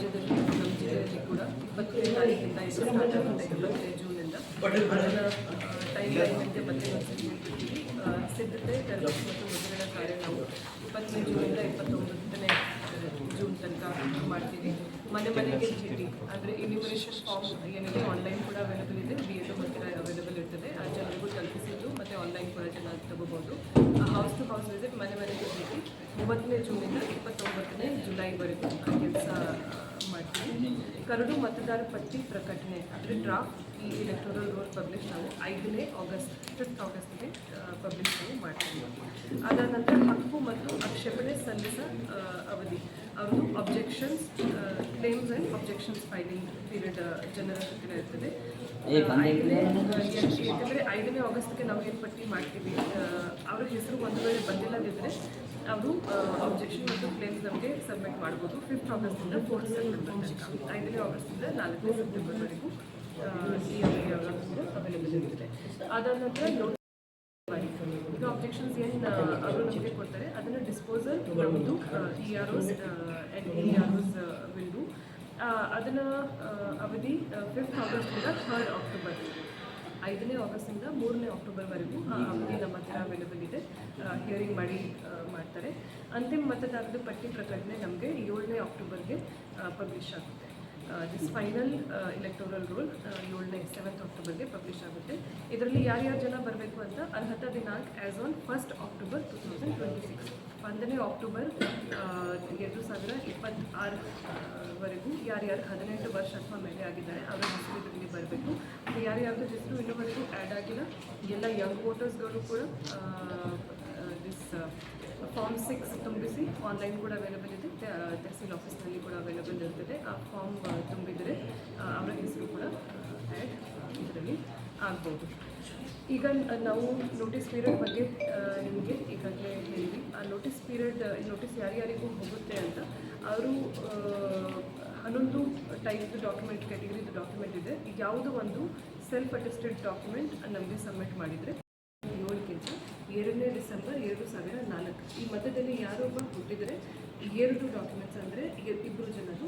ರಾಜ್ಯದಲ್ಲಿ ನಮ್ಮ ಜಿಲ್ಲೆಯಲ್ಲಿ ಕೂಡ 20ನೇ ತಾರೀಕಿಂದ ಇದು ಸ್ಟಾರ್ಟ್ ಆಗುತ್ತೆ 20ನೇ ಜೂನಿಂದ. ಅದರ ಟೈಮ್ ಲೈನಿಂದ ಮತ್ತೆ ಸಿದ್ಧತೆ ತರಬೇತಿ ಮತ್ತು ಮೊದಲಿನ ಕಾರ್ಯ ನಾವು 20ನೇ ಜೂನಿಂದ 29ನೇ ಜೂನ್ ತನಕ ಮಾಡ್ತೀವಿ. ಮನೆ ಮನೆಗೆ ಚೀಟಿ ಅಂದರೆ ಇನ್ಯುಮರೇಷನ್ ಫಾರ್ಮ್ ಏನಿದೆ ಆನ್ಲೈನ್ ಕೂಡ ಅವೈಲೇಬಲ್ ಇದೆ, BLO ಮತ್ತು ಅವೈಲೇಬಲ್ ಇರ್ತದೆ. ಆ ಜನರಿಗೂ ತಲುಪಿಸಿದ್ದು ಮತ್ತು ಆನ್ಲೈನ್ ಕೂಡ ಜನ ತಗೋಬೋದು. ಹೌಸ್ ಟು ಹೌಸ್ ವಿಸಿಟ್ ಮನೆ ಮನೆಗೆ ಚೀಟಿ 30ನೇ ಜೂನಿಂದ 29ನೇ ಜುಲೈವರೆಗೂ ಕೆಲಸ ಮಾಡ್ತೀವಿ. ಕರಡು ಮತದಾರ ಪಟ್ಟಿ ಪ್ರಕಟಣೆ ಅಂದರೆ ಡ್ರಾಫ್ಟ್ ಈ ಎಲೆಕ್ಟೋರಲ್ ರೋಲ್ ಪಬ್ಲಿಷ್ ನಾವು 5ನೇ ಆಗಸ್ಟ್ 5th ಆಗಸ್ಟ್ಗೆ ಪಬ್ಲಿಷ್ ನಾವು ಮಾಡ್ತೀವಿ. ಅದಾದ ನಂತರ ಹಕ್ಕು ಮತ್ತು ಆಕ್ಷೇಪಣೆ ಸಲ್ಲಿಸ ಅವಧಿ ಅವ್ರದ್ದು objections claims and objections filing period ಜನರ ಹತ್ತಿರ ಇರ್ತದೆ. ಯಾಕಂದರೆ 5ನೇ ಆಗಸ್ಟ್ಗೆ ನಾವು ಏನು ಪಟ್ಟಿ ಮಾಡ್ತೀವಿ, ಅವ್ರ ಹೆಸರು ಒಂದು ವೇಳೆ ಬಂದಿಲ್ಲದಿದ್ದರೆ ಅವರು ಅಬ್ಜೆಕ್ಷನ್ ಮತ್ತು ಕ್ಲೇಮ್ಸ್ ನಮಗೆ ಸಬ್ಮಿಟ್ ಮಾಡ್ಬೋದು. 5th ಆಗಸ್ಟಿಂದ 4th ಸೆಪ್ಟೆಂಬರ್ ತನಕ, 5ನೇ ಆಗಸ್ಟಿಂದ 4ನೇ ಸೆಪ್ಟೆಂಬರ್ವರೆಗೂ ಈ ಅವೈಲೇಬಲ್ ಇರ್ತದೆ. ಅದಾದ ನಂತರ ಇದು ಅಬ್ಜೆಕ್ಷನ್ಸ್ ಏನು ಅವರು ನಮಗೆ ಕೊಡ್ತಾರೆ ಅದನ್ನು ಡಿಸ್ಪೋಸಲ್ ನಮ್ಮದು EROs and EROs will do. ಅದನ್ನು ಅವಧಿ 5th ಆಗಸ್ಟಿಂದ 3rd ಅಕ್ಟೋಬರ್, 5ನೇ ಆಗಸ್ಟಿಂದ 3ನೇ ಅಕ್ಟೋಬರ್ವರೆಗೂ ಆ ಅವಧಿ ನಮ್ಮ ಹತ್ತಿರ ಅವೈಲೇಬಲ್ ಇದೆ. ಹಿಯರಿಂಗ್ ಮಾಡಿ ಮಾಡ್ತಾರೆ. ಅಂತಿಮ ಮತದಾರರ ಪಟ್ಟಿ ಪ್ರಕಟಣೆ ನಮಗೆ 7ನೇ ಅಕ್ಟೋಬರ್ಗೆ ಪಬ್ಲಿಷ್ ಆಗುತ್ತೆ. This final electoral roll 7th ಅಕ್ಟೋಬರ್ಗೆ ಪಬ್ಲಿಷ್ ಆಗುತ್ತೆ. ಇದರಲ್ಲಿ ಯಾರ್ಯಾರು ಜನ ಬರಬೇಕು ಅಂತ ಅರ್ಹತಾ ದಿನಾಂಕ ಆ್ಯಸ್ ಆನ್ 1st ಅಕ್ಟೋಬರ್ 2026, 1ನೇ ಅಕ್ಟೋಬರ್ 2026ವರೆಗೂ ಯಾರ್ಯಾರು 18 ವರ್ಷ ಅಥವಾ ಮೇಲೆ ಆಗಿದ್ದಾರೆ ಅವರ ಹೆಸರು ಇದರಲ್ಲಿ ಬರಬೇಕು. ಯಾರ್ಯಾರ್ದು ಹೆಸರು ಇನ್ನೂವರೆಗೂ ಆ್ಯಡ್ ಆಗಿಲ್ಲ ಎಲ್ಲ ಯಂಗ್ ವೋಟರ್ಸ್ಗಳು ಕೂಡ ದಿಸ್ ಫಾರ್ಮ್ 6 ತುಂಬಿಸಿ ಆನ್ಲೈನ್ ಕೂಡ ಅವೈಲೇಬಲ್ ಇದೆ, ತಹಸೀಲ್ ಆಫೀಸ್ನಲ್ಲಿ ಕೂಡ ಅವೈಲೇಬಲ್ ಇರ್ತದೆ. ಆ ಫಾರ್ಮ್ ತುಂಬಿದರೆ ಅವರ ಹೆಸರು ಕೂಡ ಆ್ಯಡ್ ಇದರಲ್ಲಿ ಆಗ್ಬೋದು. ಈಗ ನಾವು ನೋಟಿಸ್ ಪೀರಿಯಡ್ ಬಗ್ಗೆ ನಿಮಗೆ ಈಗಾಗಲೇ ಹೇಳಿದ್ವಿ. ಆ ನೋಟಿಸ್ ಯಾರ್ಯಾರಿಗೂ ಹೋಗುತ್ತೆ ಅಂತ ಅವರು 11 ಟೈಪ್ ಡಾಕ್ಯುಮೆಂಟ್ ಕ್ಯಾಟಗರಿದು ಡಾಕ್ಯುಮೆಂಟ್ ಇದೆ. ಯಾವುದೋ ಒಂದು ಸೆಲ್ಫ್ ಅಟೆಸ್ಟೆಡ್ ಡಾಕ್ಯುಮೆಂಟ್ ನಮಗೆ ಸಬ್ಮಿಟ್ ಮಾಡಿದರೆ 7ಕ್ಕಿಂತ 2ನೇ ಡಿಸೆಂಬರ್ 2004 ಈ ಮಧ್ಯದಲ್ಲಿ ಯಾರೊಬ್ಬ ಹುಟ್ಟಿದರೆ 2 ಡಾಕ್ಯುಮೆಂಟ್ಸ್ ಅಂದರೆ 2 ಜನರು,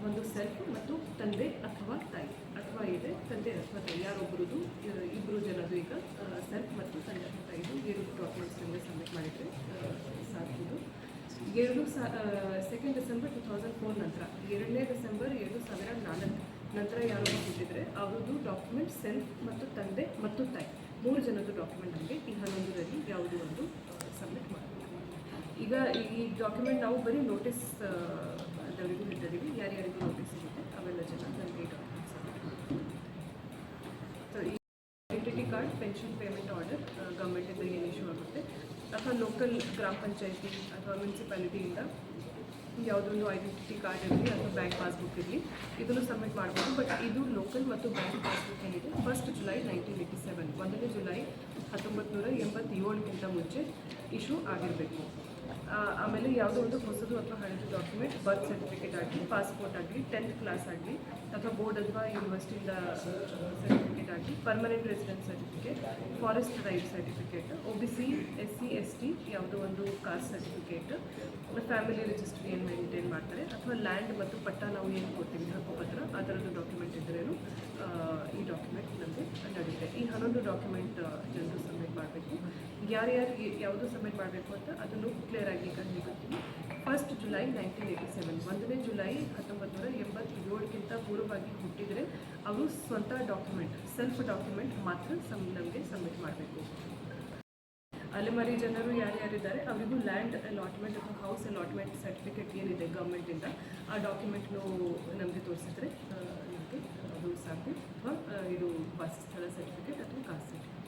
ಒಂದು ಸೆಲ್ಫ್ ಮತ್ತು ತಂದೆ ಅಥವಾ ತಾಯಿ, ಅಥವಾ ಇದೆ ತಂದೆ ಅಥವಾ ತಾಯಿ ಯಾರೊಬ್ಬರದು 2 ಜನರು ಈಗ ಸೆಲ್ಫ್ ಮತ್ತು ತಂದೆ ಅಥವಾ ತಾಯಿದು 2 ಡಾಕ್ಯುಮೆಂಟ್ಸ್ ನಮಗೆ ಸಬ್ಮಿಟ್ ಮಾಡಿದರೆ ಸಾಕು. 2nd ಡಿಸೆಂಬರ್ 2004 ನಂತರ 2ನೇ ಡಿಸೆಂಬರ್ 2004 ನಂತರ ಯಾರೊಬ್ಬ ಹುಟ್ಟಿದರೆ ಅವ್ರದ್ದು ಡಾಕ್ಯುಮೆಂಟ್ ಸೆಲ್ಫ್ ಮತ್ತು ತಂದೆ ಮತ್ತು ತಾಯಿ 3 ಜನದ ಡಾಕ್ಯುಮೆಂಟ್ ನಮಗೆ ಈ 11ರಲ್ಲಿ ಯಾವುದೋ ಒಂದು ಸಬ್ಮಿಟ್ ಮಾಡಬೇಕು. ಈಗ ಈ ಡಾಕ್ಯುಮೆಂಟ್ ನಾವು ಬರೀ ನೋಟಿಸ್ ಅದವರಿಗೂ ಇಟ್ಟಿದ್ದೀವಿ, ಯಾರ್ಯಾರಿಗೂ ನೋಟಿಸ್ ಸಿಗುತ್ತೆ ಅವೆಲ್ಲ ಜನ ನಮಗೆ ಈ ಡಾಕ್ಯುಮೆಂಟ್ ಸಬ್ಮಿಟ್ ಮಾಡಬೇಕು. ಸೊ ಈ identity card, pension payment order ಗೌರ್ಮೆಂಟಿಂದ ಏನು ಇಶ್ಯೂ ಆಗುತ್ತೆ ಅಥವಾ ಲೋಕಲ್ ಗ್ರಾಮ ಪಂಚಾಯತಿ ಅಥವಾ ಮುನ್ಸಿಪಾಲಿಟಿಯಿಂದ ಯಾವುದೊಂದು ಐಡೆಂಟಿಟಿ ಕಾರ್ಡ್ ಇರಲಿ ಅಥವಾ ಬ್ಯಾಂಕ್ ಪಾಸ್ಬುಕ್ ಇರಲಿ ಇದನ್ನು ಸಬ್ಮಿಟ್ ಮಾಡ್ಬೋದು. ಬಟ್ ಇದು ಲೋಕಲ್ ಮತ್ತು ಬ್ಯಾಂಕ್ ಪಾಸ್ಬುಕ್ ಏನಿದೆ 1st ಜುಲೈ 1987, 1ನೇ ಜುಲೈ 1987ಗಿಂತ ಮುಂಚೆ ಇಶ್ಯೂ ಆಗಿರಬೇಕು. ಆಮೇಲೆ ಯಾವುದೋ ಒಂದು ಹೊಸದು ಅಥವಾ ಹಳೆದು ಡಾಕ್ಯುಮೆಂಟ್, ಬರ್ತ್ ಸರ್ಟಿಫಿಕೇಟ್ ಆಗಲಿ, ಪಾಸ್ಪೋರ್ಟ್ ಆಗಲಿ, 10th ಕ್ಲಾಸ್ ಆಗಲಿ ಅಥವಾ ಬೋರ್ಡ್ ಅಥವಾ ಯೂನಿವರ್ಸಿಟಿಯಿಂದ ಸರ್ಟಿಫಿಕೇಟ್ ಆಗಲಿ, permanent residence certificate, forest right certificate, OBC SC ST ಯಾವುದೋ ಒಂದು ಕಾಸ್ಟ್ ಸರ್ಟಿಫಿಕೇಟ್, ಫ್ಯಾಮಿಲಿ ರಿಜಿಸ್ಟ್ರಿ ಏನು ಮೇಂಟೈನ್ ಮಾಡ್ತಾರೆ ಅಥವಾ ಲ್ಯಾಂಡ್ ಮತ್ತು ಪಟ್ಟ ನಾವು ಏನು ಕೊಡ್ತೀವಿ ಹಕ್ಕುಪತ್ರ ಆ ಥರದ್ದು ಡಾಕ್ಯುಮೆಂಟ್ ಇದ್ದರೂ ಈ ಡಾಕ್ಯುಮೆಂಟ್ ನಮಗೆ ನಡೆಯುತ್ತೆ. ಈ 11 ಡಾಕ್ಯುಮೆಂಟ್ ಜನರು ಸಬ್ಮಿಟ್ ಮಾಡಬೇಕು. ಯಾರ್ಯಾರಿಗೆ ಯಾವುದು ಸಬ್ಮಿಟ್ ಮಾಡಬೇಕು ಅಂತ ಅದನ್ನು ಕ್ಲಿಯರ್ ಆಗಿ ಈಗ ಹೇಳ್ತೀನಿ. 1st ಜುಲೈ 1987, 1ನೇ ಜುಲೈ 1987ಗಿಂತ ಪೂರ್ವವಾಗಿ ಹುಟ್ಟಿದರೆ ಅವರು ಸ್ವಂತ ಡಾಕ್ಯುಮೆಂಟ್ ಸೆಲ್ಫ್ ಡಾಕ್ಯುಮೆಂಟ್ ಮಾತ್ರ ನಮಗೆ ಸಬ್ಮಿಟ್ ಮಾಡಬೇಕು. ಅಲೆಮಾರಿ ಜನರು ಯಾರ್ಯಾರಿದ್ದಾರೆ ಅವರಿಗೂ ಲ್ಯಾಂಡ್ ಅಲಾಟ್ಮೆಂಟ್ ಅಥವಾ ಹೌಸ್ ಅಲಾಟ್ಮೆಂಟ್ ಸರ್ಟಿಫಿಕೇಟ್ ಏನಿದೆ ಗೌರ್ಮೆಂಟಿಂದ ಆ ಡಾಕ್ಯುಮೆಂಟ್ನು ನಮಗೆ ತೋರಿಸಿದ್ರೆ ನಮಗೆ ಅದು ಸಾಕು, ಅಥವಾ ಇದು ವಾಸಸ್ಥಳ ಸರ್ಟಿಫಿಕೇಟ್ ಅಥವಾ ಕಾಸ್ಟ್ ಸರ್ಟಿಫಿಕೇಟ್